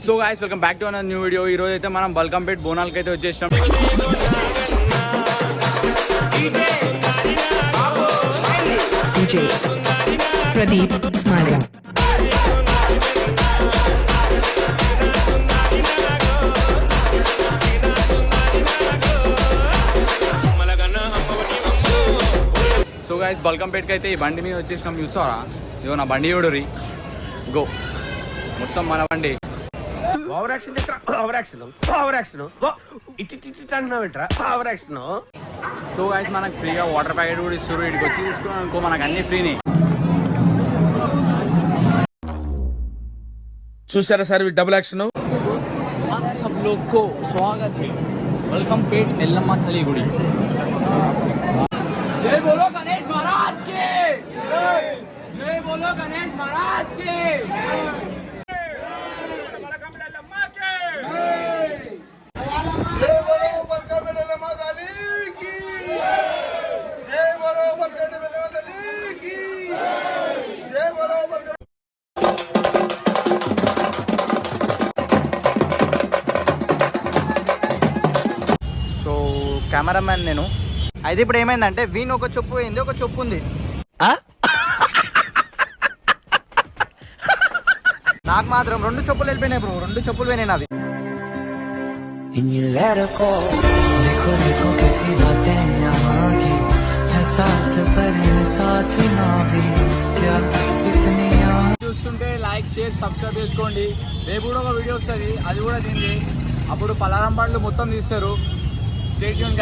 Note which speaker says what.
Speaker 1: So guys welcome back to another new video. ఈ రోజు అయితే మనం బల్కంపేట్ బోనాలకి అయితే వచ్చేసాం.
Speaker 2: DJ Pradeep Smile.
Speaker 1: So guys బల్కంపేట్కి అయితే ఈ బండి మీద వచ్చేసినాం. చూసారా, ఇదిగో నా బండి చూడురి, గో మొత్తం మన బండి. సో గైస్ మనకు ఫ్రీగా వాటర్ ప్యాకెట్ కూడా ఇస్తారు. ఇక్కడికి వచ్చి తీసుకున్నాం అనుకో మనకు అన్ని ఫ్రీని.
Speaker 3: చూసారా సార్ డబుల్ యాక్షన్.
Speaker 1: सब लोग को स्वागत है बलकमपेट एल्लम्मा थली गुड़ी. जय बोलो गणेश महाराज के, जय बोलो गणेश महाराज के. సో కెమెరామ్యాన్ నేను అయితే ఇప్పుడు ఏమైందంటే వీన్ ఒక చెప్పు పోయింది, ఒక చెప్పు ఉంది. నాకు మాత్రం 2 చెప్పులు వెళ్ళిపోయినాయి బ్రో, 2 చెప్పులు పోయినాయి నావి. చూస్తుంటే లైక్ షేర్ సబ్స్క్రైబ్ చేసుకోండి. రేపు కూడా ఒక వీడియో వస్తుంది, అది కూడా తింది. అప్పుడు పలారం పండ్లు మొత్తం తీస్తారు. Stay tune.